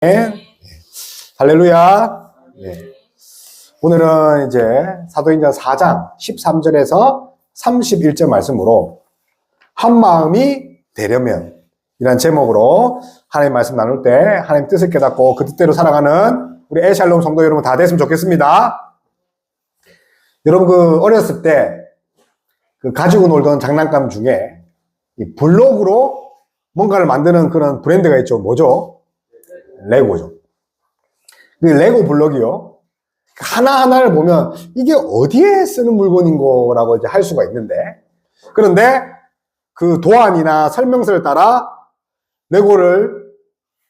네. 할렐루야. 네. 오늘은 이제 사도행전 4장 13절에서 31절 말씀으로 한 마음이 되려면 이란 제목으로 하나님 말씀 나눌 때 하나님 뜻을 깨닫고 그 뜻대로 살아가는 우리 애샬롬 성도 여러분 다 됐으면 좋겠습니다. 여러분 어렸을 때 가지고 놀던 장난감 중에 이 블록으로 뭔가를 만드는 그런 브랜드가 있죠. 뭐죠? 레고죠. 레고 블록이요. 하나하나를 보면 이게 어디에 쓰는 물건인 거라고 이제 할 수가 있는데, 그런데 그 도안이나 설명서를 따라 레고를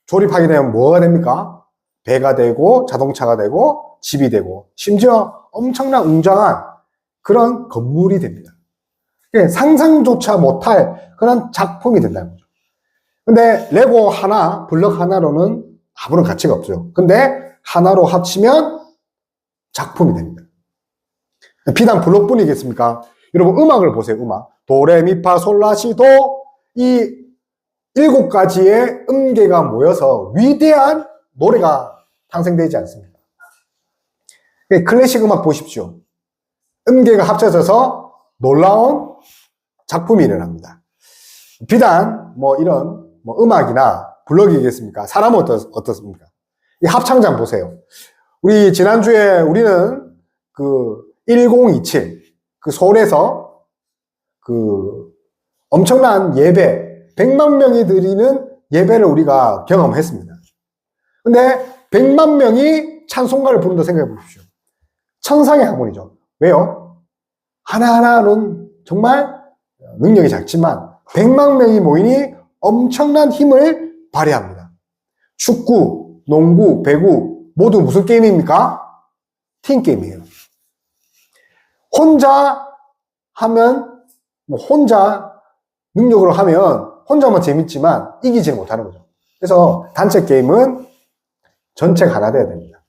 조립하게 되면 뭐가 됩니까? 배가 되고, 자동차가 되고, 집이 되고, 심지어 엄청난 웅장한 그런 건물이 됩니다. 상상조차 못할 그런 작품이 된다는 거죠. 근데 레고 하나, 블럭 하나로는 아무런 가치가 없어요. 근데 하나로 합치면 작품이 됩니다. 비단 블록뿐이겠습니까? 여러분 음악을 보세요. 음악. 도레미파솔라시도 이 7가지의 음계가 모여서 위대한 노래가 탄생되지 않습니까? 클래식 음악 보십시오. 음계가 합쳐져서 놀라운 작품이 일어납니다. 비단 이런 음악이나 블럭이겠습니까? 사람은 어떻습니까? 이 합창장 보세요. 우리 지난주에 우리는 1027 서울에서 엄청난 예배 100만 명이 드리는 예배를 우리가 경험했습니다. 근데 100만 명이 찬송가를 부른다 생각해 보십시오. 천상의 학문이죠. 왜요? 하나하나는 정말 능력이 작지만 100만 명이 모이니 엄청난 힘을 발휘합니다. 축구, 농구, 배구 모두 무슨 게임입니까? 팀게임이에요. 혼자 하면 혼자 능력으로 하면 혼자만 재밌지만 이기지 못하는 거죠. 그래서 단체 게임은 전체가 하나 돼야 됩니다.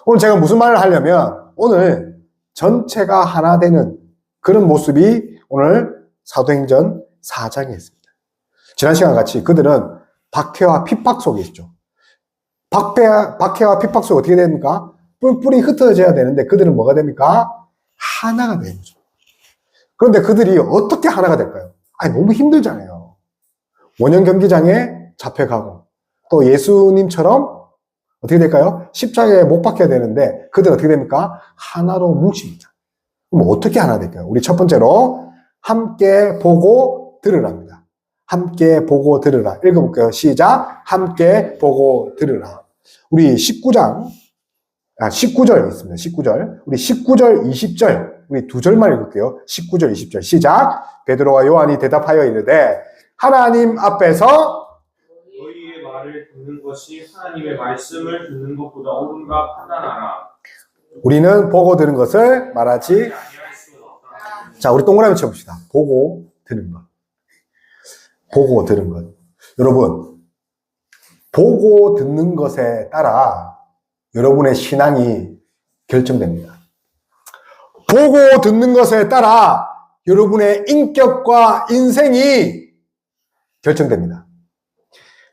오늘 제가 무슨 말을 하려면 오늘 전체가 하나 되는 그런 모습이 오늘 사도행전 4장에 있습니다. 지난 시간 같이 그들은 박해와 핍박 속에 있죠. 박해와 핍박 속에 어떻게 됩니까? 뿔뿔이 흩어져야 되는데 그들은 뭐가 됩니까? 하나가 되는 거죠. 그런데 그들이 어떻게 하나가 될까요? 너무 힘들잖아요. 원형 경기장에 잡혀가고 또 예수님처럼 어떻게 될까요? 십자가에 못 박혀야 되는데 그들은 어떻게 됩니까? 하나로 뭉칩니다. 그럼 어떻게 하나 될까요? 우리 첫 번째로 함께 보고 들으랍니다. 함께 보고 들으라. 읽어볼게요. 시작. 함께 보고 들으라. 우리 19절 있습니다. 19절. 우리 19절, 20절. 우리 2절만 읽을게요. 19절, 20절. 시작. 베드로와 요한이 대답하여 이르되 하나님 앞에서 너희의 말을 듣는 것이 하나님의 말씀을 듣는 것보다 옳은가 판단하라. 우리는 보고 들은 것을 말하지. 자, 우리 동그라미 쳐봅시다. 보고 들은 것. 보고 들은 것. 여러분, 보고 듣는 것에 따라 여러분의 신앙이 결정됩니다. 보고 듣는 것에 따라 여러분의 인격과 인생이 결정됩니다.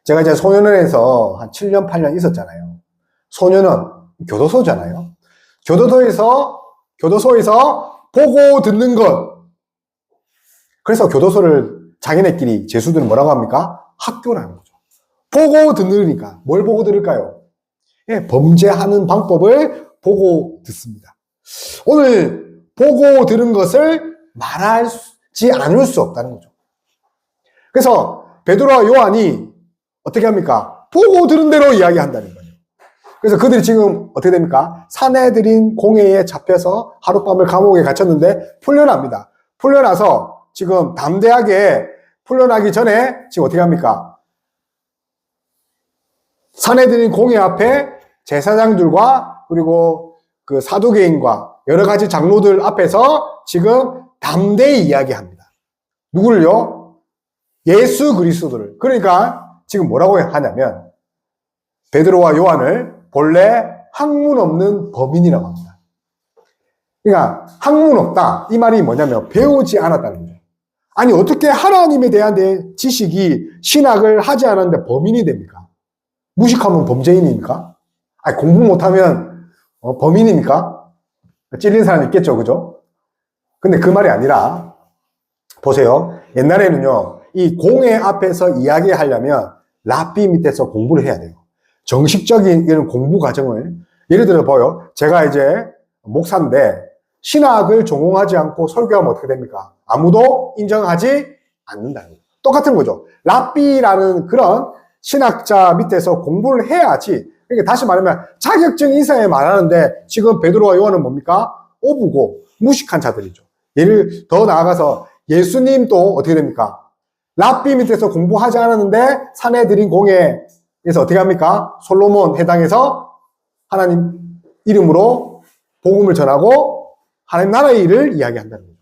제가 이제 소년원에서 한 7년, 8년 있었잖아요. 소년원, 교도소잖아요. 교도소에서 보고 듣는 것. 그래서 교도소를 자기네끼리 재수들은 뭐라고 합니까? 학교라는 거죠. 보고 듣으니까 뭘 보고 들을까요? 범죄하는 방법을 보고 듣습니다. 오늘 보고 들은 것을 말하지 않을 수 없다는 거죠. 그래서 베드로와 요한이 어떻게 합니까? 보고 들은 대로 이야기한다는 거예요. 그래서 그들이 지금 어떻게 됩니까? 사내들인 공회에 잡혀서 하룻밤을 감옥에 갇혔는데 풀려납니다. 풀려나서 지금 담대하게 풀려나기 전에 지금 어떻게 합니까? 사내들인 공회 앞에 제사장들과 그리고 그 사두개인과 여러 가지 장로들 앞에서 지금 담대히 이야기합니다. 누구를요? 예수 그리스도를. 그러니까 지금 뭐라고 하냐면 베드로와 요한을 본래 학문 없는 범인이라고 합니다. 그러니까 학문 없다. 이 말이 뭐냐면 배우지 않았다는 거죠. 아니 어떻게 하나님에 대한 내 지식이 신학을 하지 않았는데 범인이 됩니까? 무식하면 범죄인입니까? 아니, 공부 못하면 범인입니까? 찔린 사람이 있겠죠, 그죠? 근데 그 말이 아니라, 보세요. 옛날에는요, 이 공회 앞에서 이야기하려면 랍비 밑에서 공부를 해야 돼요. 정식적인 이런 공부 과정을, 예를 들어 봐요. 제가 이제 목사인데 신학을 전공하지 않고 설교하면 어떻게 됩니까? 아무도 인정하지 않는다는 거죠. 똑같은 거죠. 랍비라는 그런 신학자 밑에서 공부를 해야지. 그러니까 다시 말하면 자격증 인사에 말하는데 지금 베드로와 요한은 뭡니까? 오부고 무식한 자들이죠. 예를 더 나아가서 예수님도 어떻게 됩니까? 랍비 밑에서 공부하지 않았는데 사내들인 공회에서 어떻게 합니까? 솔로몬 해당에서 하나님 이름으로 복음을 전하고 하나님 나라의 일을 이야기한다는 거죠.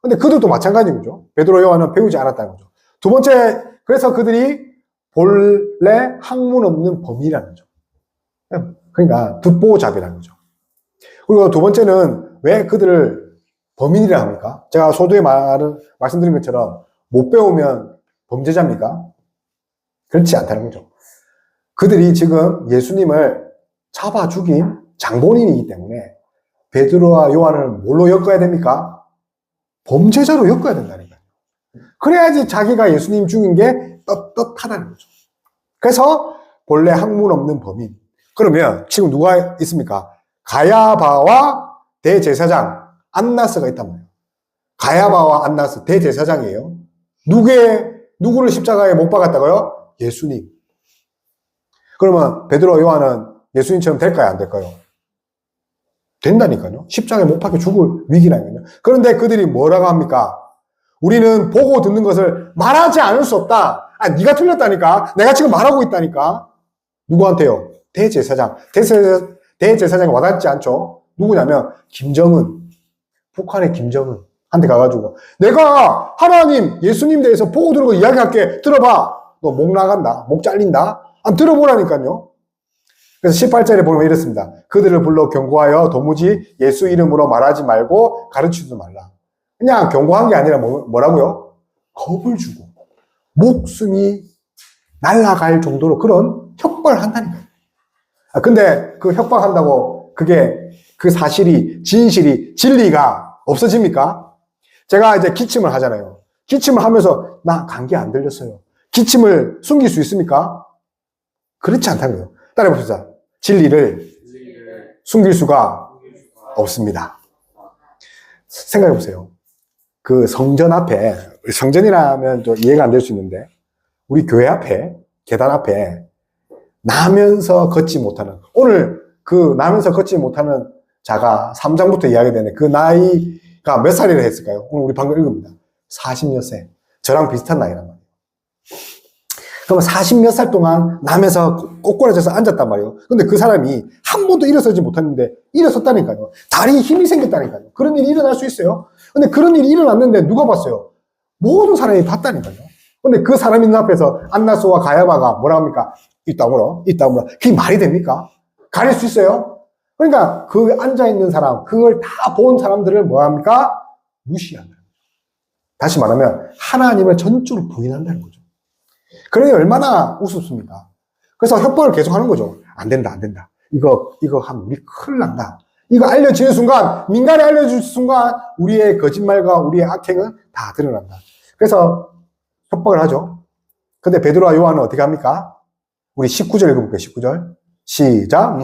근데 그들도 마찬가지인 거죠. 베드로 요한은 배우지 않았다는 거죠. 두 번째, 그래서 그들이 본래 학문 없는 범인이라는 거죠. 그러니까 듣보잡이라는 거죠. 그리고 두 번째는 왜 그들을 범인이라 합니까? 제가 소두에 말씀드린 것처럼 못 배우면 범죄자입니까? 그렇지 않다는 거죠. 그들이 지금 예수님을 잡아 죽인 장본인이기 때문에 베드로와 요한을 뭘로 엮어야 됩니까? 범죄자로 엮어야 된다니까요. 그래야지 자기가 예수님 죽인 게 떳떳하다는 거죠. 그래서 본래 학문 없는 범인. 그러면 지금 누가 있습니까? 가야바와 대제사장 안나스가 있단 말이에요. 가야바와 안나스 대제사장이에요. 누구를 십자가에 못 박았다고요? 예수님. 그러면 베드로와 요한은 예수님처럼 될까요? 안 될까요? 된다니까요. 십자가에 못 박혀 죽을 위기라니까요. 그런데 그들이 뭐라고 합니까? 우리는 보고 듣는 것을 말하지 않을 수 없다. 아, 네가 틀렸다니까. 내가 지금 말하고 있다니까. 누구한테요? 대제사장. 대제사장이 와닿지 않죠. 누구냐면 김정은. 북한의 김정은한테 가가지고 내가 하나님, 예수님 대해서 보고 들은 거 이야기할게. 들어봐. 너 목 나간다. 목 잘린다. 안 들어보라니까요. 그래서 18절에 보면 이렇습니다. 그들을 불러 경고하여 도무지 예수 이름으로 말하지 말고 가르치지도 말라. 그냥 경고한 게 아니라 뭐라고요? 겁을 주고 목숨이 날아갈 정도로 그런 협박을 한다니까요. 근데 그 협박한다고 그게 그 사실이 진실이 진리가 없어집니까? 제가 이제 기침을 하잖아요. 기침을 하면서 나 감기 안 들렸어요. 기침을 숨길 수 있습니까? 그렇지 않다는 거예요. 따라해봅시다. 진리를 숨길 수가 없습니다. 생각해보세요. 그 성전 앞에, 성전이라면 좀 이해가 안 될 수 있는데, 우리 교회 앞에, 계단 앞에, 나면서 걷지 못하는, 오늘 그 나면서 걷지 못하는 자가 3장부터 이야기되는 그 나이가 몇 살이라 했을까요? 오늘 우리 방금 읽습니다. 40몇 세. 저랑 비슷한 나이란 말이에요. 그러면 40몇 살 동안 남에서 꼬꾸라져서 앉았단 말이에요. 근데 그 사람이 한 번도 일어서지 못했는데 일어섰다니까요. 다리에 힘이 생겼다니까요. 그런 일이 일어날 수 있어요. 근데 그런 일이 일어났는데 누가 봤어요? 모든 사람이 봤다니까요. 근데 그 사람 있는 앞에서 안나스와 가야바가 뭐라 합니까? 이따물어. 그게 말이 됩니까? 가릴 수 있어요? 그러니까 그 앉아있는 사람, 그걸 다 본 사람들을 뭐 합니까? 무시한다. 다시 말하면 하나님을 전적으로 부인한다는 거죠. 그러니 얼마나 우습습니까? 그래서 협박을 계속하는 거죠. 안 된다. 이거 하면 우리 큰일 난다. 이거 알려지는 순간, 민간에 알려질 순간 우리의 거짓말과 우리의 악행은 다 드러난다. 그래서 협박을 하죠. 근데 베드로와 요한은 어떻게 합니까? 우리 19절 읽어볼게요. 19절. 시작.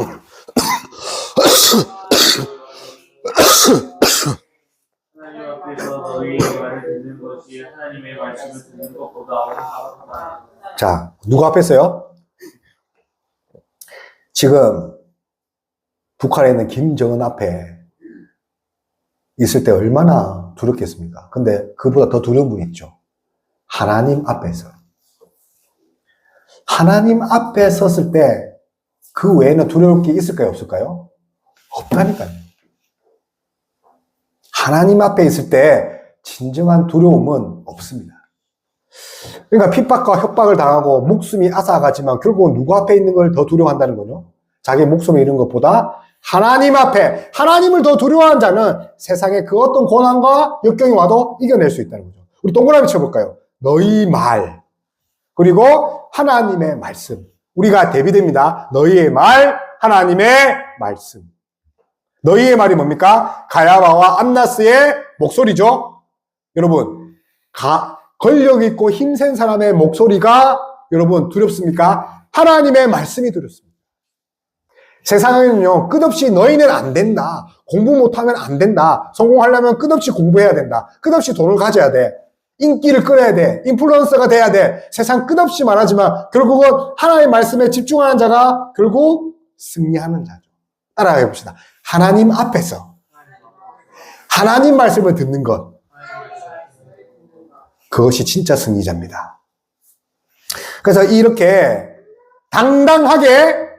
하나님 앞에서 너희의 말을 듣는 것이 하나님의 말씀을 듣는 것보다 어렵다. 자, 누가 앞에서요? 지금 북한에 있는 김정은 앞에 있을 때 얼마나 두렵겠습니까? 근데 그보다 더 두려운 분이 있죠. 하나님 앞에서. 하나님 앞에 섰을 때 그 외에는 두려울 게 있을까요? 없을까요? 없다니까요. 하나님 앞에 있을 때 진정한 두려움은 없습니다. 그러니까 핍박과 협박을 당하고 목숨이 앗아가지만 결국은 누구 앞에 있는 걸 더 두려워한다는 거죠. 자기 목숨을 잃은 것보다 하나님 앞에, 하나님을 더 두려워하는 자는 세상에 그 어떤 고난과 역경이 와도 이겨낼 수 있다는 거죠. 우리 동그라미 쳐볼까요? 너희 말, 그리고 하나님의 말씀. 우리가 대비됩니다. 너희의 말, 하나님의 말씀. 너희의 말이 뭡니까? 가야바와 안나스의 목소리죠. 여러분, 권력 있고 힘센 사람의 목소리가 여러분 두렵습니까? 하나님의 말씀이 두렵습니다. 세상에는요, 끝없이 너희는 안 된다. 공부 못하면 안 된다. 성공하려면 끝없이 공부해야 된다. 끝없이 돈을 가져야 돼. 인기를 끌어야 돼. 인플루언서가 돼야 돼. 세상 끝없이 말하지만 결국은 하나님의 말씀에 집중하는 자가 결국 승리하는 자죠. 따라해 봅시다. 하나님 앞에서 하나님 말씀을 듣는 것, 그것이 진짜 승리자입니다. 그래서 이렇게 당당하게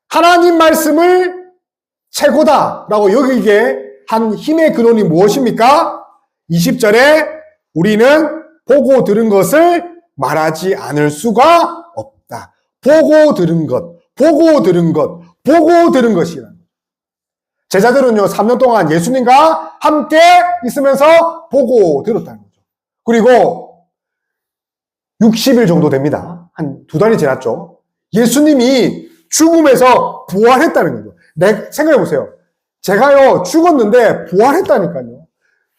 하나님 말씀을 최고다라고 여기게 한 힘의 근원이 무엇입니까? 20절에 우리는 보고 들은 것을 말하지 않을 수가 없다. 보고 들은 것, 보고 들은 것, 보고 들은 것이라는 거예요. 제자들은요, 3년 동안 예수님과 함께 있으면서 보고 들었다는 거죠. 그리고 60일 정도 됩니다. 한 2달이 지났죠. 예수님이 죽음에서 부활했다는 거죠. 생각해 보세요. 제가요, 죽었는데 부활했다니까요.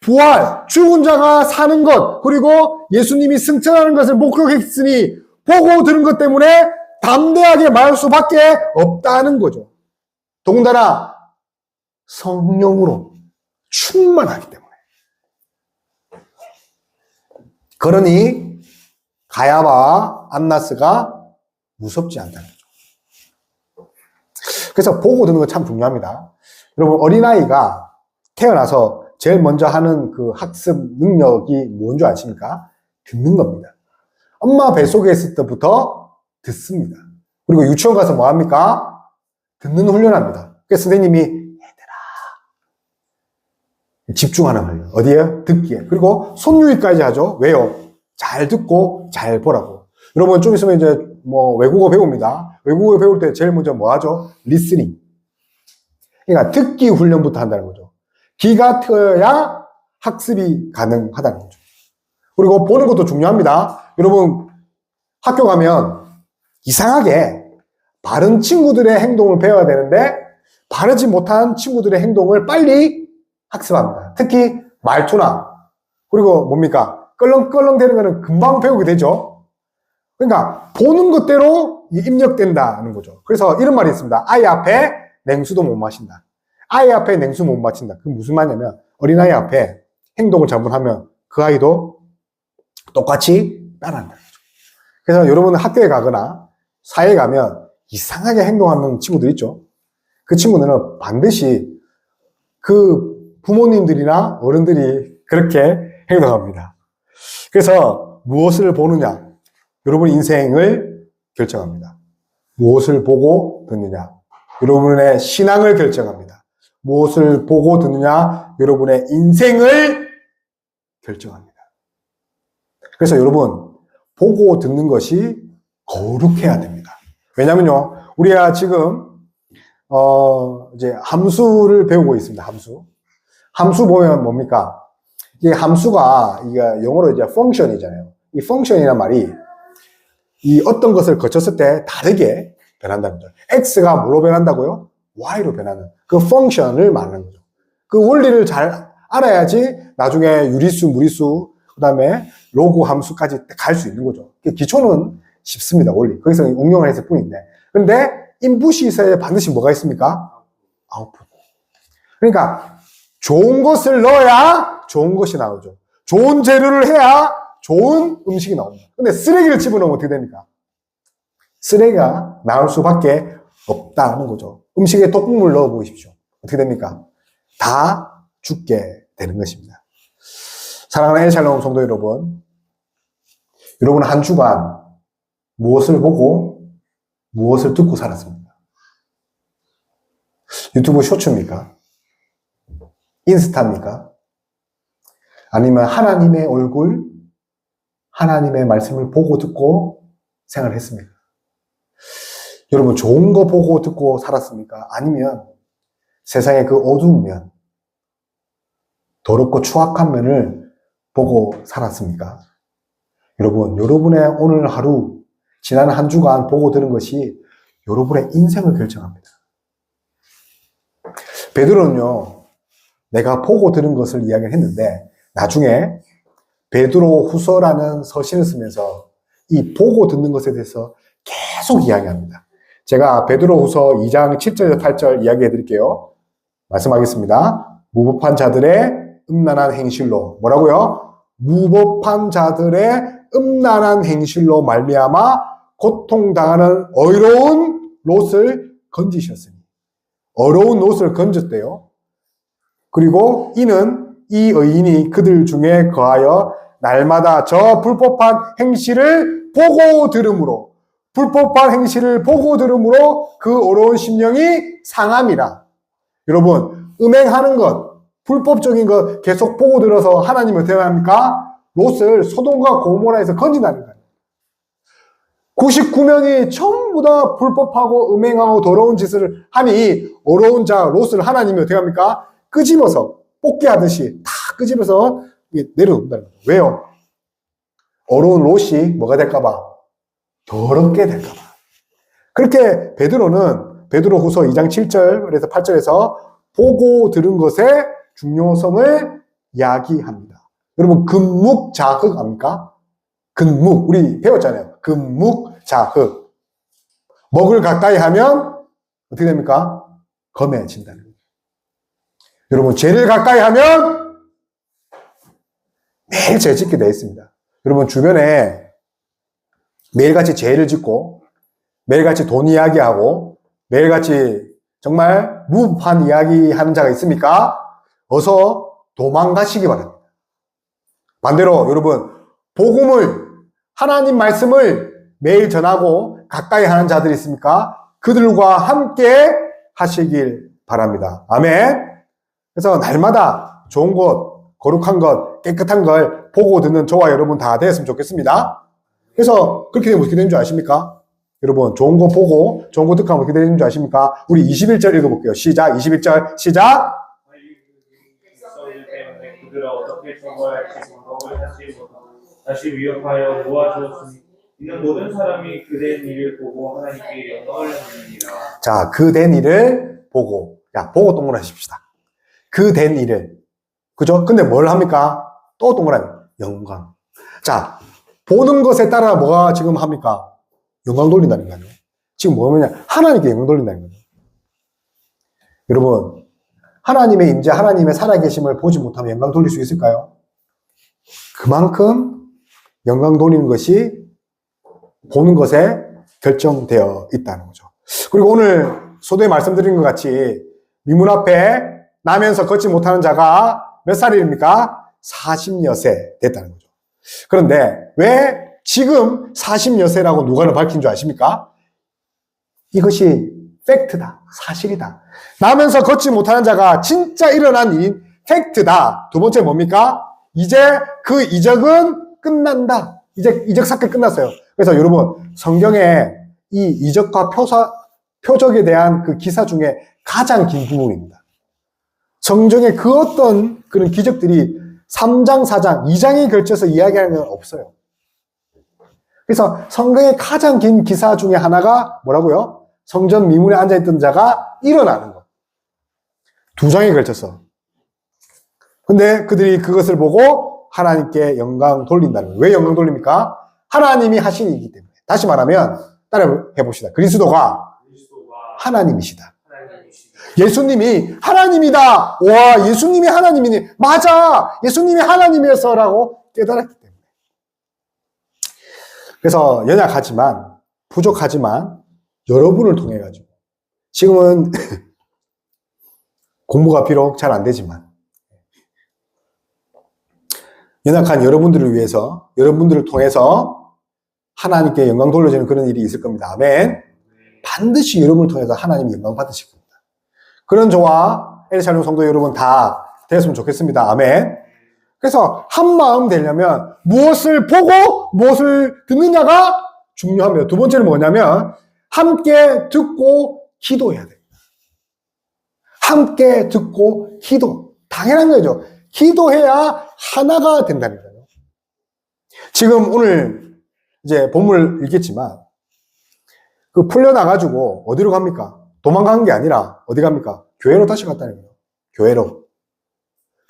부활, 죽은 자가 사는 것, 그리고 예수님이 승천하는 것을 목격했으니 보고 들은 것 때문에 담대하게 말할 수밖에 없다는 거죠. 더군다나 성령으로 충만하기 때문에. 그러니 가야바와 안나스가 무섭지 않다는 거죠. 그래서 보고 듣는 거 참 중요합니다. 여러분, 어린아이가 태어나서 제일 먼저 하는 그 학습 능력이 뭔지 아십니까? 듣는 겁니다. 엄마 뱃속에 있을 때부터 듣습니다. 그리고 유치원 가서 뭐 합니까? 듣는 훈련합니다. 그래서 선생님이 얘들아 집중하는 훈련. 어디에요? 듣기에. 그리고 손유희까지 하죠. 왜요? 잘 듣고 잘 보라고. 여러분 좀 있으면 이제 뭐 외국어 배웁니다. 외국어 배울 때 제일 먼저 뭐 하죠? 리스닝. 그러니까 듣기 훈련부터 한다는 거죠. 귀가 트여야 학습이 가능하다는 거죠. 그리고 보는 것도 중요합니다. 여러분 학교 가면 이상하게 바른 친구들의 행동을 배워야 되는데 바르지 못한 친구들의 행동을 빨리 학습합니다. 특히 말투나 그리고 뭡니까? 껄렁껄렁 되는 거는 금방 배우게 되죠. 그러니까 보는 것대로 입력된다는 거죠. 그래서 이런 말이 있습니다. 아이 앞에 냉수도 못 마신다. 아이 앞에 냉수 못 마신다. 그게 무슨 말이냐면 어린아이 앞에 행동을 잘못하면 그 아이도 똑같이 따라한다는 거죠. 그래서 여러분은 학교에 가거나 사회에 가면 이상하게 행동하는 친구들 있죠. 그 친구들은 반드시 그 부모님들이나 어른들이 그렇게 행동합니다. 그래서 무엇을 보느냐, 여러분의 인생을 결정합니다. 무엇을 보고 듣느냐, 여러분의 신앙을 결정합니다. 무엇을 보고 듣느냐, 여러분의 인생을 결정합니다. 그래서 여러분, 보고 듣는 것이 거룩해야 됩니다. 왜냐면요, 우리가 지금, 이제 함수를 배우고 있습니다, 함수. 함수 보면 뭡니까? 이게 함수가, 이게 영어로 이제 펑션이잖아요. 이 펑션이란 말이, 이 어떤 것을 거쳤을 때 다르게 변한다는 거죠. X가 뭐로 변한다고요? Y로 변하는 그 펑션을 말하는 거죠. 그 원리를 잘 알아야지 나중에 유리수, 무리수, 그 다음에 로그 함수까지 갈 수 있는 거죠. 기초는 쉽습니다, 원리. 거기서 응용을 했을 뿐인데. 그런데 인풋이 있어야 반드시 뭐가 있습니까? 아웃풋. 그러니까 좋은 것을 넣어야 좋은 것이 나오죠. 좋은 재료를 해야 좋은 음식이 나옵니다. 근데 쓰레기를 집어넣으면 어떻게 됩니까? 쓰레기가 나올 수밖에 없다는 거죠. 음식에 독국물 넣어 보십시오. 어떻게 됩니까? 다 죽게 되는 것입니다. 사랑하는 엘샬롬 성도 여러분, 여러분 한 주간 무엇을 보고 무엇을 듣고 살았습니까? 유튜브 쇼츠입니까? 인스타입니까? 아니면 하나님의 얼굴, 하나님의 말씀을 보고 듣고 생활했습니까? 여러분 좋은 거 보고 듣고 살았습니까? 아니면 세상의 그 어두운 면, 더럽고 추악한 면을 보고 살았습니까? 여러분, 여러분의 오늘 하루 지난 한 주간 보고 들은 것이 여러분의 인생을 결정합니다. 베드로는요, 내가 보고 들은 것을 이야기했는데 나중에 베드로 후서라는 서신을 쓰면서 이 보고 듣는 것에 대해서 계속 이야기합니다. 제가 베드로 후서 2장 7절에서 8절 이야기해 드릴게요. 말씀하겠습니다. 무법한 자들의 음란한 행실로, 뭐라고요? 무법한 자들의 음란한 행실로 말미암아 고통당하는 어리러운 롯을 건지셨으니, 어려운 롯을 건졌대요. 그리고 이는 이 의인이 그들 중에 거하여 날마다 저 불법한 행실을 보고 들음으로, 불법한 행실을 보고 들음으로 그 어려운 심령이 상함이라. 여러분, 음행하는 것, 불법적인 것 계속 보고 들어서 하나님이 어떻게 합니까? 롯을 소돔과 고모라에서 건진다는 거예요. 99명이 전부 다 불법하고 음행하고 더러운 짓을 하니 어려운 자 롯을 하나님이 어떻게 합니까? 끄집어서 뽑기 하듯이 다 끄집어서 내려놓는다는 거예요. 왜요? 어려운 롯이 뭐가 될까봐? 더럽게 될까봐. 그렇게 베드로는 베드로후서 2장 7절에서 8절에서 보고 들은 것의 중요성을 이야기합니다. 여러분, 금묵자흑 압니까? 금묵, 우리 배웠잖아요. 금묵자흑. 먹을 가까이 하면 어떻게 됩니까? 검해진다는 거예요. 여러분, 죄를 가까이 하면 매일 죄 짓게 되어 있습니다. 여러분, 주변에 매일같이 죄를 짓고 매일같이 돈 이야기하고 매일같이 정말 무법한 이야기하는 자가 있습니까? 어서 도망가시기 바랍니다. 반대로 여러분, 복음을, 하나님 말씀을 매일 전하고 가까이 하는 자들이 있습니까? 그들과 함께 하시길 바랍니다. 아멘. 그래서 날마다 좋은 것, 거룩한 것, 깨끗한 걸 보고 듣는 저와 여러분 다 되었으면 좋겠습니다. 그래서 그렇게 되면 어떻게 되는 줄 아십니까? 여러분, 좋은 거 보고 좋은 거 듣고 하면 어떻게 되는 줄 아십니까? 우리 21절 읽어볼게요. 시작. 21절 시작. 때문에 그들을 어떻게 처벌할지 방법을 다시 위협하여 모아주었으니 이는 모든 사람이 그된 일을 보고 하나님께 영광을 돌리니라. 자, 그 된 일을 보고, 보고 동그라십시다. 그 된 일을, 그죠? 근데 뭘 합니까? 또 동그라미, 영광. 자, 보는 것에 따라 뭐가 지금 합니까? 영광 돌린다는 거예요. 지금 뭐냐면 하나님께 영광 돌린다는 거예요. 여러분, 하나님의 임재, 하나님의 살아계심을 보지 못하면 영광 돌릴 수 있을까요? 그만큼 영광 돌리는 것이 보는 것에 결정되어 있다는 거죠. 그리고 오늘 소도에 말씀드린 것 같이 미문 앞에 나면서 걷지 못하는 자가 몇 살입니까? 40여 세 됐다는 거죠. 그런데 왜 지금 40여 세라고 누가는 밝힌 줄 아십니까? 이것이 팩트다. 사실이다. 나면서 걷지 못하는 자가 진짜 일어난 일인 팩트다. 두 번째 뭡니까? 이제 그 이적은 끝난다. 이제 이적 사건 끝났어요. 그래서 여러분, 성경에 이 이적과 표적에 대한 그 기사 중에 가장 긴 부분입니다. 성경에 그 어떤 그런 기적들이 3장, 4장, 2장에 걸쳐서 이야기하는 건 없어요. 그래서 성경의 가장 긴 기사 중에 하나가 뭐라고요? 성전 미문에 앉아있던 자가 일어나는 것. 2장에 걸쳐서. 근데 그들이 그것을 보고 하나님께 영광 돌린다는 거예요. 왜 영광 돌립니까? 하나님이 하신 일이기 때문에. 다시 말하면 따라해 봅시다. 그리스도가 하나님이시다. 예수님이 하나님이다. 와, 예수님이 하나님이니. 맞아. 예수님이 하나님이었어라고 깨달았기 때문에. 그래서 연약하지만, 부족하지만 여러분을 통해 가지고 지금은 공부가 비록 잘 안 되지만 연약한 여러분들을 위해서, 여러분들을 통해서 하나님께 영광 돌려지는 그런 일이 있을 겁니다. 아멘. 반드시 여러분을 통해서 하나님이 영광 받으실 겁니다. 그런 저와 에르샬롬 성도 여러분 다 되었으면 좋겠습니다. 아멘. 그래서 한 마음 되려면 무엇을 보고 무엇을 듣느냐가 중요합니다. 두 번째는 뭐냐면 함께 듣고 기도해야 됩니다. 함께 듣고 기도. 당연한 거죠. 기도해야 하나가 된다는 거예요. 지금 오늘 이제 본문을 읽겠지만 그 풀려나가지고 어디로 갑니까? 도망간 게 아니라 어디 갑니까? 교회로 다시 갔다는 거예요. 교회로.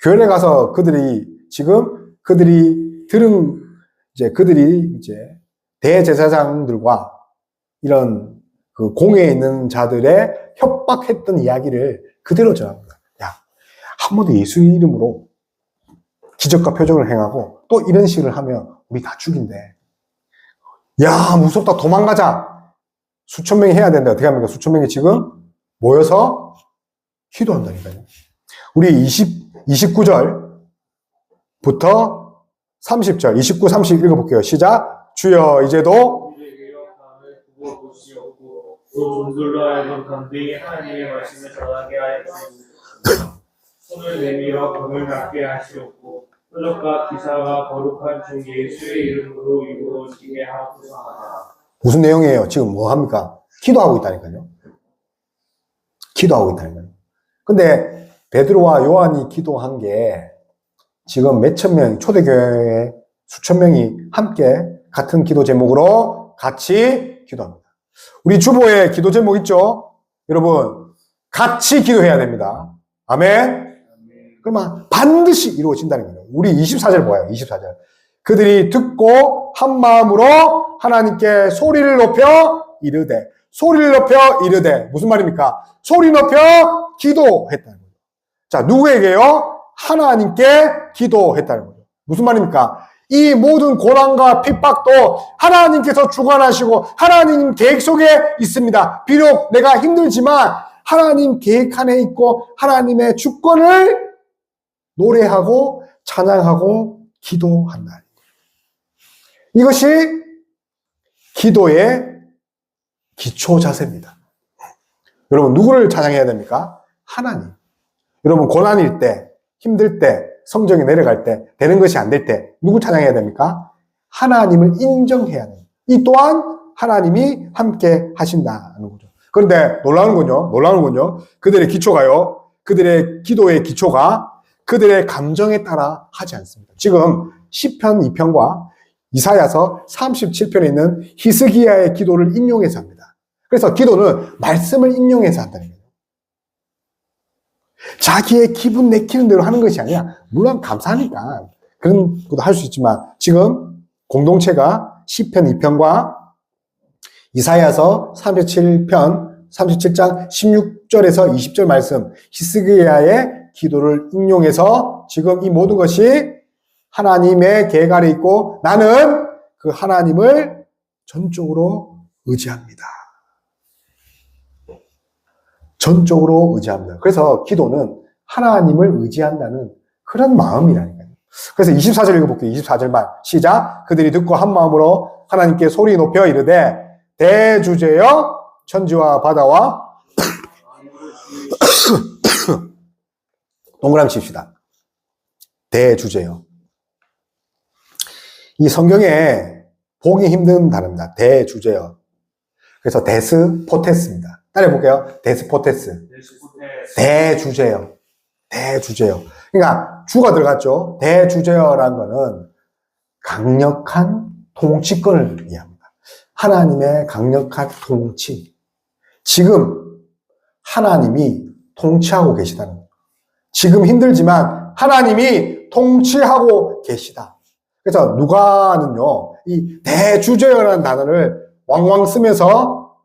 교회에 가서 그들이 대제사장들과 이런 그 공회에 있는 자들의 협박했던 이야기를 그대로 전합니다. 야, 한 번 더 예수 이름으로 기적과 표적을 행하고 또 이런 식을 하면 우리 다 죽인대. 야, 무섭다. 도망가자. 수천 명이 해야 되는데 어떻게 합니까? 수천 명이 지금 모여서 기도한다니까요. 우리 29절부터 30절, 29, 30 읽어볼게요. 시작. 주여 이제도 또 종들로 하여금 담대히 하나님의 말씀을 전하게 하여 주옵소서. 손을 내밀어 검을 낫게 하시옵고 표적과 기사가 거룩한 주 예수의 이름으로 이루어지게 하옵소서. 무슨 내용이에요? 지금 뭐 합니까? 기도하고 있다니까요. 기도하고 있다니까요. 근데 베드로와 요한이 기도한 게 지금 몇천 명, 초대교회에 수천 명이 함께 같은 기도 제목으로 같이 기도합니다. 우리 주보에 기도 제목 있죠? 여러분, 같이 기도해야 됩니다. 아멘? 그러면 반드시 이루어진다는 거예요. 우리 24절 뭐예요? 24절. 그들이 듣고 한 마음으로 하나님께 소리를 높여 이르되. 무슨 말입니까? 소리 높여 기도했다는 거예요. 자, 누구에게요? 하나님께 기도했다는 거예요. 무슨 말입니까? 이 모든 고난과 핍박도 하나님께서 주관하시고 하나님 계획 속에 있습니다. 비록 내가 힘들지만 하나님 계획 안에 있고 하나님의 주권을 노래하고 찬양하고 기도한다. 이것이 기도의 기초 자세입니다. 여러분, 누구를 찬양해야 됩니까? 하나님. 여러분, 고난일 때, 힘들 때, 성적이 내려갈 때, 되는 것이 안 될 때, 누구 찬양해야 됩니까? 하나님을 인정해야 됩니다. 이 또한 하나님이 함께 하신다는 거죠. 그런데 놀라운 건요. 그들의 기도의 기초가 그들의 감정에 따라 하지 않습니다. 지금 시편 2편과 이사야서 37편에 있는 히스기야의 기도를 인용해서 합니다. 그래서 기도는 말씀을 인용해서 한다는 거예요. 자기의 기분 내키는 대로 하는 것이 아니라, 물론 감사하니까 그런 것도 할 수 있지만, 지금 공동체가 시편 2편과 이사야서 37장 16절에서 20절 말씀, 히스기야의 기도를 인용해서 지금 이 모든 것이 하나님의 계획 아래 있고 나는 그 하나님을 전적으로 의지합니다. 전적으로 의지합니다. 그래서 기도는 하나님을 의지한다는 그런 마음이라니까요. 그래서 24절 읽어볼게요. 24절만 시작. 그들이 듣고 한 마음으로 하나님께 소리 높여 이르되 대주제여 천지와 바다와 동그라미 칩시다. 대주제여. 이 성경에 보기 힘든 단어입니다. 대주제여. 그래서 데스포테스입니다. 따라해볼게요. 데스포테스. 대주제여. 대주제여. 그러니까 주가 들어갔죠. 대주제여라는 거는 강력한 통치권을 의미합니다. 하나님의 강력한 통치. 지금 하나님이 통치하고 계시다는 거예요. 지금 힘들지만 하나님이 통치하고 계시다. 그래서 누가는요, 이 대주제여라는 단어를 왕왕 쓰면서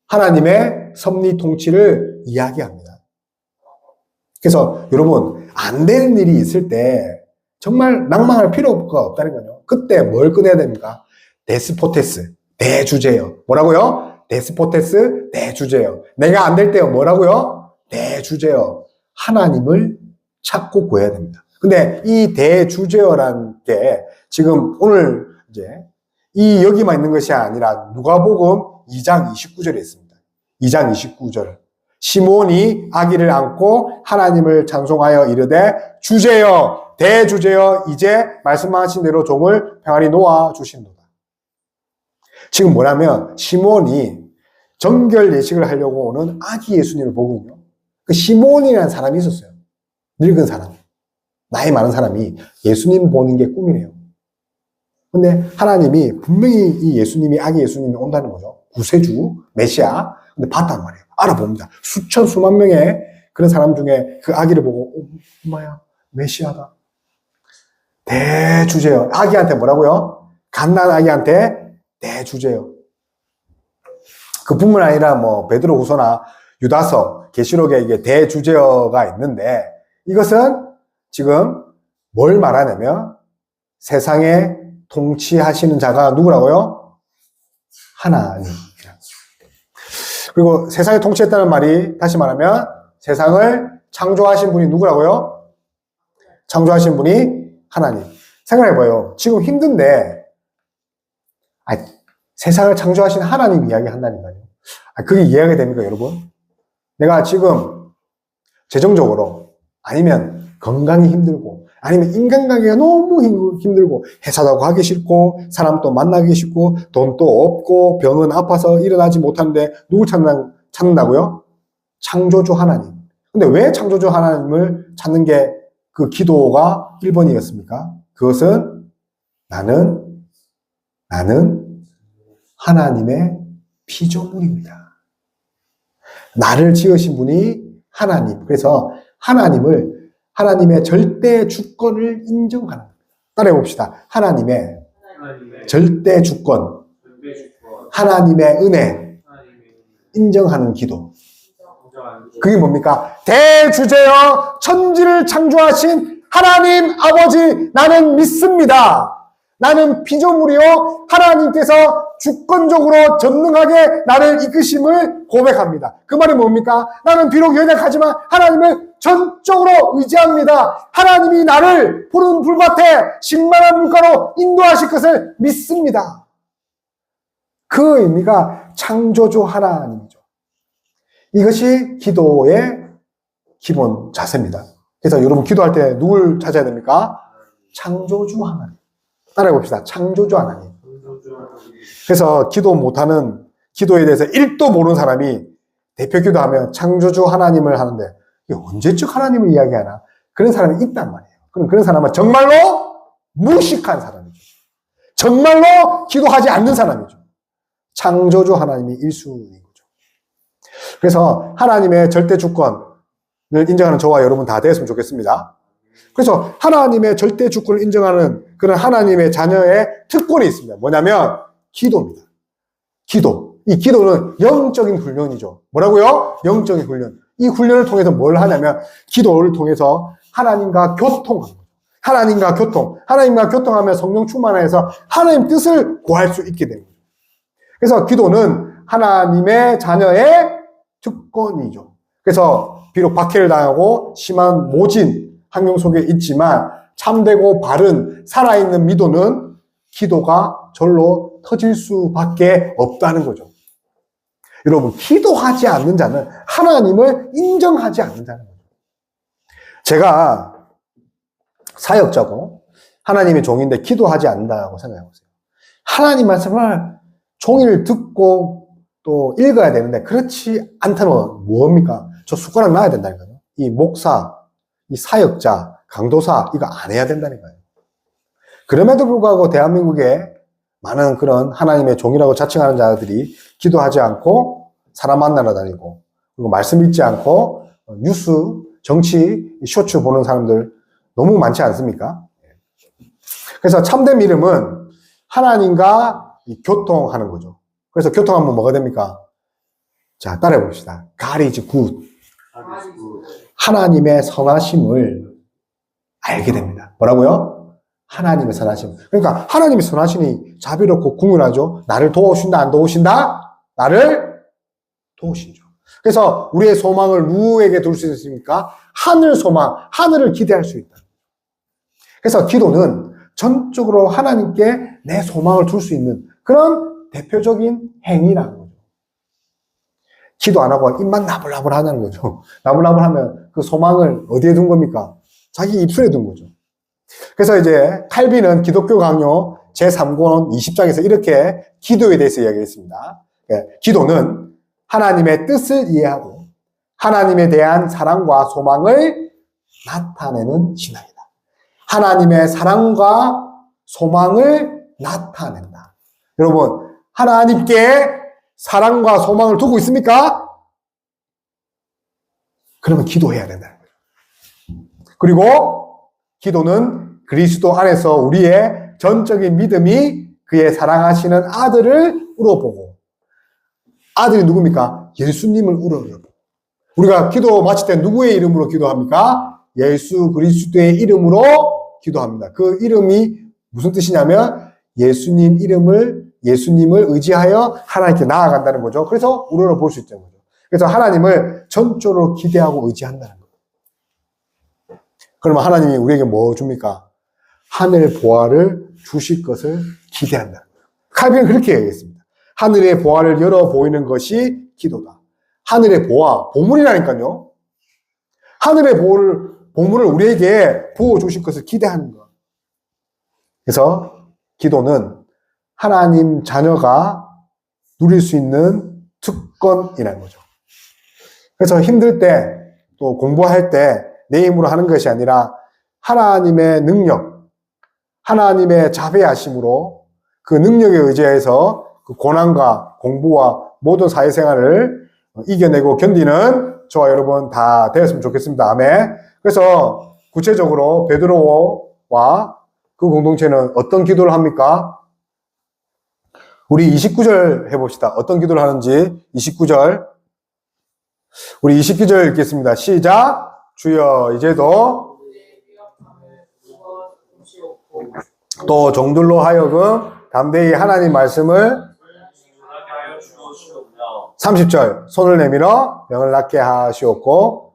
하나님의 섭리 통치를 이야기합니다. 그래서 여러분, 안 되는 일이 있을 때 정말 낭망할 필요가 없다는 거죠. 그때 뭘 꺼내야 됩니까? 데스포테스, 대주제여. 뭐라고요? 데스포테스, 대주제여. 내가 안 될 때요, 뭐라고요? 대주제여. 하나님을 찾고 구해야 됩니다. 근데 이 대주제어라는 게 지금 오늘 이제 이 여기만 있는 것이 아니라 누가복음 2장 29절에 있습니다. 2장 29절. 시몬이 아기를 안고 하나님을 찬송하여 이르되 주제여 대주제여 이제 말씀하신 대로 종을 평안히 놓아 주신도다. 지금 뭐냐면 시몬이 정결 예식을 하려고 오는 아기 예수님을 보거든요. 그 시몬이라는 사람이 있었어요. 늙은 사람. 나이 많은 사람이 예수님 보는 게 꿈이래요. 근데 하나님이 분명히 이 예수님이 아기 예수님이 온다는 거죠. 구세주, 메시아. 근데 봤단 말이에요. 알아봅니다. 수천, 수만 명의 그런 사람 중에 그 아기를 보고, 엄마야, 메시아다. 대주제요. 아기한테 뭐라고요? 갓난 아기한테 대주제요. 그뿐만 아니라 뭐 베드로 후서나 유다서, 계시록에 이게 대주제어가 있는데 이것은 지금 뭘 말하냐면 세상에 통치하시는 자가 누구라고요? 하나님. 그리고 세상에 통치했다는 말이 다시 말하면 세상을 창조하신 분이 누구라고요? 창조하신 분이 하나님. 생각해봐요. 지금 힘든데 세상을 창조하신 하나님 이야기 한다니까요. 그게 이해가 됩니까, 여러분? 내가 지금 재정적으로 아니면 건강이 힘들고 아니면 인간관계가 너무 힘들고 회사도 가기 싫고 사람도 만나기 싫고 돈도 없고 병은 아파서 일어나지 못하는데 누구 찾는다고요? 창조주 하나님. 근데 왜 창조주 하나님을 찾는 게 그 기도가 1번이었습니까? 그것은 나는 하나님의 피조물입니다. 나를 지으신 분이 하나님. 그래서 하나님의 절대 주권을 인정하는 겁니다. 따라해 봅시다. 하나님의 절대 주권, 하나님의 은혜 인정하는 기도. 그게 뭡니까? 대주제여 천지를 창조하신 하나님 아버지 나는 믿습니다. 나는 피조물이요 하나님께서 주권적으로 전능하게 나를 이끄심을 고백합니다. 그 말이 뭡니까? 나는 비록 연약하지만 하나님을 전적으로 의지합니다. 하나님이 나를 푸른 불밭에 신만한 물가로 인도하실 것을 믿습니다. 그 의미가 창조주 하나님이죠. 이것이 기도의 기본 자세입니다. 그래서 여러분 기도할 때 누굴 찾아야 됩니까? 창조주 하나님. 따라해 봅시다. 창조주 하나님. 그래서 기도 못하는, 기도에 대해서 1도 모르는 사람이 대표 기도하면 창조주 하나님을 하는데 이게 언제적 하나님을 이야기하나? 그런 사람이 있단 말이에요. 그럼 그런 사람은 정말로 무식한 사람이죠. 정말로 기도하지 않는 사람이죠. 창조주 하나님이 1순위인 거죠. 그래서 하나님의 절대 주권을 인정하는 저와 여러분 다 되었으면 좋겠습니다. 그래서 하나님의 절대 주권을 인정하는 그런 하나님의 자녀의 특권이 있습니다. 뭐냐면 기도입니다. 기도. 이 기도는 영적인 훈련이죠. 뭐라고요? 영적인 훈련. 이 훈련을 통해서 뭘 하냐면 기도를 통해서 하나님과 교통하는 거죠. 하나님과 교통. 하나님과 교통하며 성령 충만해서 하나님 뜻을 구할 수 있게 되는 거죠. 그래서 기도는 하나님의 자녀의 특권이죠. 그래서 비록 박해를 당하고 심한 모진 환경 속에 있지만 참되고 바른 살아있는 믿음은 기도가 절로 터질 수밖에 없다는 거죠. 여러분, 기도하지 않는 자는 하나님을 인정하지 않는 자는 거죠. 제가 사역자고 하나님의 종인데 기도하지 않는다고 생각해 보세요. 하나님 말씀을 종일 듣고 또 읽어야 되는데 그렇지 않다면 뭡니까? 저 숟가락 놔야 된다니까요. 이 목사, 이 사역자, 강도사 이거 안 해야 된다니까요. 그럼에도 불구하고 대한민국에 많은 그런 하나님의 종이라고 자칭하는 자들이 기도하지 않고 사람 만나러 다니고 그리고 말씀 읽지 않고 뉴스, 정치, 쇼츠 보는 사람들 너무 많지 않습니까? 그래서 참된 믿음은 하나님과 교통하는 거죠. 그래서 교통하면 뭐가 됩니까? 자, 따라해 봅시다. God is good. 하나님의 선하심을 알게 됩니다. 뭐라고요? 하나님의 선하심. 그러니까 하나님의 선하심이 자비롭고 궁휼하죠. 나를 도우신다, 안 도우신다? 나를 도우시죠. 그래서 우리의 소망을 누구에게 둘 수 있습니까? 하늘 소망, 하늘을 기대할 수 있다. 그래서 기도는 전적으로 하나님께 내 소망을 둘 수 있는 그런 대표적인 행위라는 거죠. 기도 안 하고 입만 나불나불 하는 거죠. 나불나불 하면 그 소망을 어디에 둔 겁니까? 자기 입술에 둔 거죠. 그래서 이제 칼빈은 기독교 강요 제3권 20장에서 이렇게 기도에 대해서 이야기했습니다. 기도는 하나님의 뜻을 이해하고 하나님에 대한 사랑과 소망을 나타내는 신앙이다. 하나님의 사랑과 소망을 나타낸다. 여러분, 하나님께 사랑과 소망을 두고 있습니까? 그러면 기도해야 된다는 거예요. 그리고 기도는 그리스도 안에서 우리의 전적인 믿음이 그의 사랑하시는 아들을 우러보고, 아들이 누굽니까? 예수님을 우러보고. 우리가 기도 마칠 때 누구의 이름으로 기도합니까? 예수 그리스도의 이름으로 기도합니다. 그 이름이 무슨 뜻이냐면 예수님을 의지하여 하나님께 나아간다는 거죠. 그래서 우러러 볼 수 있다는 거죠. 그래서 하나님을 전적으로 기대하고 의지한다는 거예요. 그러면 하나님이 우리에게 뭐 줍니까? 하늘 보화를 주실 것을 기대한다는 거예요. 칼빈은 그렇게 얘기했습니다. 하늘의 보화를 열어 보이는 것이 기도다. 하늘의 보화, 보물이라니까요. 하늘의 보물을 우리에게 부어주실 것을 기대하는 것. 그래서 기도는 하나님 자녀가 누릴 수 있는 특권이라는 거죠. 그래서 힘들 때, 또 공부할 때 내 힘으로 하는 것이 아니라 하나님의 능력, 하나님의 자비하심으로 그 능력에 의지해서 그 고난과 공부와 모든 사회생활을 이겨내고 견디는 저와 여러분 다 되었으면 좋겠습니다. 아멘. 그래서 구체적으로 베드로와 그 공동체는 어떤 기도를 합니까? 우리 29절 해봅시다. 어떤 기도를 하는지 29절. 우리 29절 읽겠습니다. 시작. 주여 이제도 또 종들로 하여금 담대히 하나님 말씀을 30절 손을 내밀어 병을 낫게 하시옵고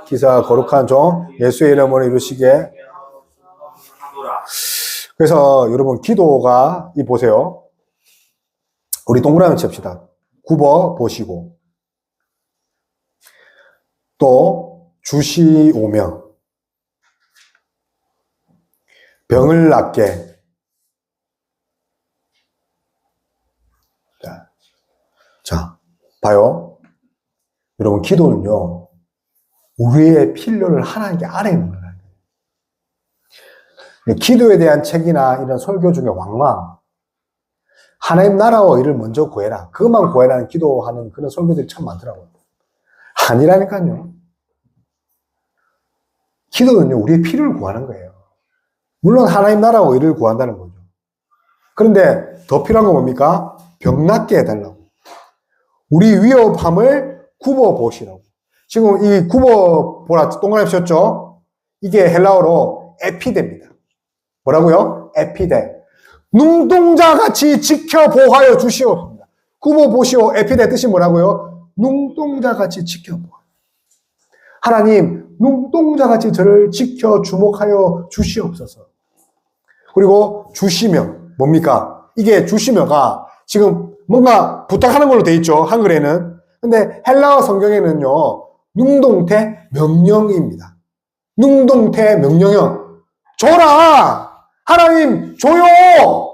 기사 거룩한 종 예수의 이름으로 이루시게. 그래서 여러분 기도가 이 보세요. 우리 동그라미 칩시다. 굽어 보시고 또 주시오며 병을 낫게. 자, 봐요. 여러분 기도는요 우리의 필요를 하나님께 아뢰는 거예요. 기도에 대한 책이나 이런 설교 중에 왕왕 하나님 나라와 일을 먼저 구해라, 그것만 구해라는 기도하는 그런 설교들이 참 많더라고요. 아니라니까요. 기도는요 우리의 필요를 구하는 거예요. 물론 하나님 나라와 일을 구한다는 거죠. 그런데 더 필요한 건 뭡니까? 병 낫게 해달라고. 우리 위협함을 굽어보시라고. 지금 이 굽어보라 동그라미 쳤죠? 이게 헬라어로 에피데입니다. 뭐라고요? 에피데. 눈동자같이 지켜보하여 주시오. 굽어보시오. 에피데 뜻이 뭐라고요? 눈동자같이 지켜보아. 하나님, 눈동자같이 저를 지켜 주목하여 주시옵소서. 그리고 주시며 뭡니까? 이게 주시며가 지금 뭔가 부탁하는 걸로 돼 있죠. 한글에는. 근데 헬라어 성경에는요. 능동태 명령입니다. 능동태 명령형. 줘라! 하나님 줘요!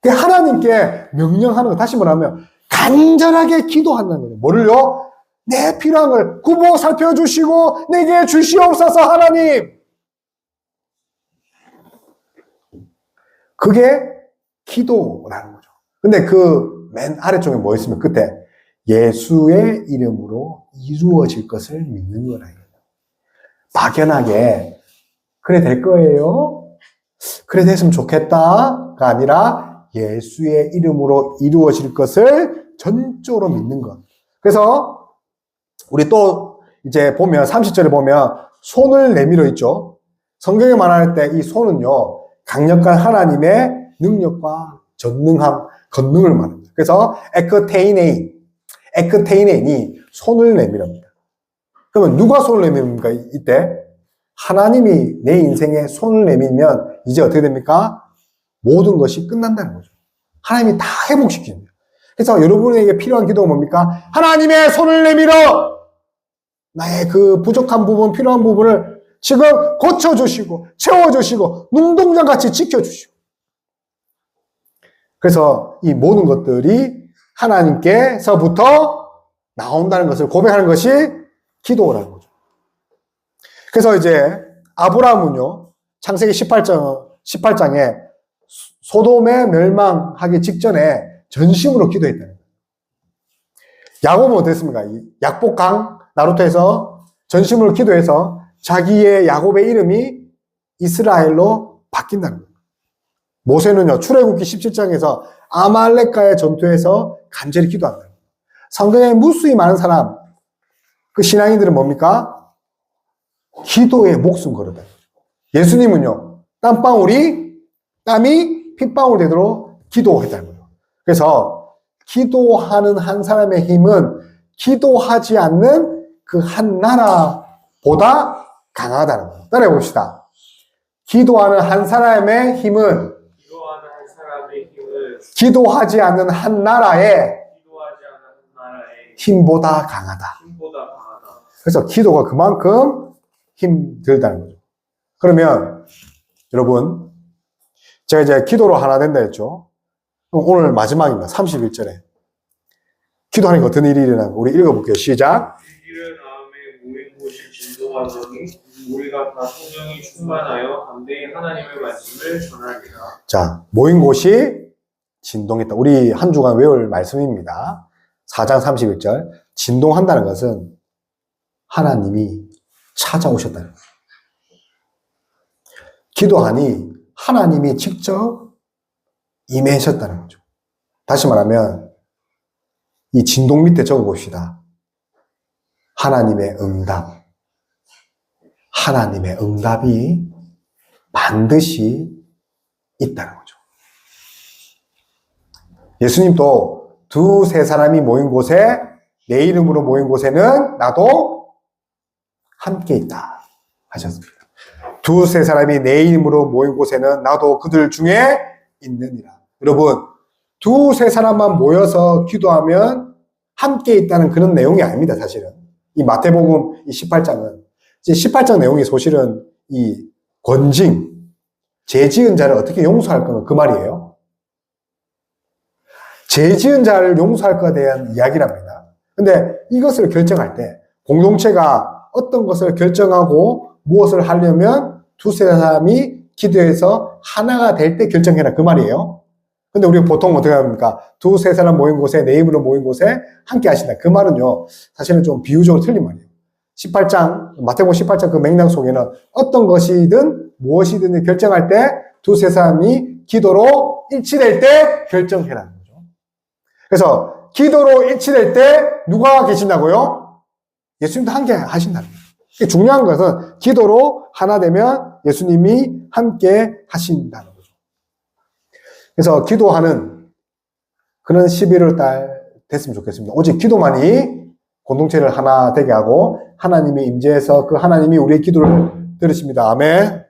하나님께 명령하는 거, 다시 말하면 간절하게 기도한다는 거예요. 뭐를요? 내 필요한 걸 굽어 살펴주시고 내게 주시옵소서 하나님. 그게 기도라는 거죠. 근데 그 맨 아래쪽에 뭐 있으면 끝에 예수의 이름으로 이루어질 것을 믿는 거라. 막연하게 그래 될 거예요? 그래 됐으면 좋겠다가 아니라 예수의 이름으로 이루어질 것을 전적으로 믿는 것. 그래서 우리 또 이제 보면 30절에 보면 손을 내밀어 있죠. 성경에 말할 때 이 손은요 강력한 하나님의 능력과 전능함, 권능을 말합니다. 그래서 에크테이네인이 손을 내밀합니다. 그러면 누가 손을 내밉니까? 이때 하나님이 내 인생에 손을 내밀면 이제 어떻게 됩니까? 모든 것이 끝난다는 거죠. 하나님이 다 회복시킵니다. 그래서 여러분에게 필요한 기도가 뭡니까? 하나님의 손을 내밀어 나의 그 부족한 부분, 필요한 부분을 지금 고쳐주시고 채워주시고 눈동자같이 지켜주시고. 그래서 이 모든 것들이 하나님께서부터 나온다는 것을 고백하는 것이 기도라는 거죠. 그래서 이제 아브라함은요 창세기 18장에 소돔에 멸망하기 직전에 전심으로 기도했다는 거예요. 야곱은 어땠습니까? 이 약복강 나루토에서 전심으로 기도해서 자기의 야곱의 이름이 이스라엘로 바뀐다는 거예요. 모세는요, 출애굽기 17장에서 아말렉과의 전투에서 간절히 기도한다. 성경에 무수히 많은 사람, 그 신앙인들은 뭡니까? 기도에 목숨 걸었다. 예수님은요, 땀이 핏방울 되도록 기도했다는 거예요. 그래서 기도하는 한 사람의 힘은 기도하지 않는 그 한 나라보다 강하다는 거예요. 따라해 봅시다. 기도하는 한 사람의 힘은 기도하지 않는 한 나라의 힘보다 강하다. 그래서 기도가 그만큼 힘들다는 거죠. 그러면 여러분, 제가 이제 기도로 하나 된다 했죠. 그럼 오늘 마지막입니다. 31절에 기도하니까 어떤 일이 일어나는 거 우리 읽어볼게요. 시작. 일기를 다음에 모인 곳이 진동하더니 우리가 다 성령이 충만하여 담대히 하나님의 말씀을 전하리라. 자, 모인 곳이 진동했다. 우리 한 주간 외울 말씀입니다. 4장 31절. 진동한다는 것은 하나님이 찾아오셨다는 거예요. 기도하니 하나님이 직접 임하셨다는 거죠. 다시 말하면 이 진동 밑에 적어봅시다. 하나님의 응답. 하나님의 응답이 반드시 있다는 거죠. 예수님도 두세 사람이 모인 곳에, 내 이름으로 모인 곳에는 나도 함께 있다 하셨습니다. 두세 사람이 내 이름으로 모인 곳에는 나도 그들 중에 있느니라. 여러분, 두세 사람만 모여서 기도하면 함께 있다는 그런 내용이 아닙니다, 사실은. 이 마태복음 이 18장은. 18장 내용이 사실은 이 권징, 죄 지은 자를 어떻게 용서할 거는 그 말이에요. 죄 지은 자를 용서할 것에 대한 이야기랍니다. 근데 이것을 결정할 때 공동체가 어떤 것을 결정하고 무엇을 하려면 두세 사람이 기도해서 하나가 될 때 결정해라 그 말이에요. 근데 우리가 보통 어떻게 합니까? 두세 사람 모인 곳에, 내 이름으로 모인 곳에 함께 하신다. 그 말은요, 사실은 좀 비유적으로 틀린 말이에요. 18장, 마태복음 18장 그 맥락 속에는 어떤 것이든 무엇이든 결정할 때 두세 사람이 기도로 일치될 때 결정해라는 거죠. 그래서 기도로 일치될 때 누가 계신다고요? 예수님도 함께 하신다는 거예요. 중요한 것은 기도로 하나 되면 예수님이 함께 하신다는 거죠. 그래서 기도하는 그런 11월 달 됐으면 좋겠습니다. 오직 기도만이 공동체를 하나 되게 하고 하나님의 임재에서 그 하나님이 우리의 기도를 들으십니다. 아멘.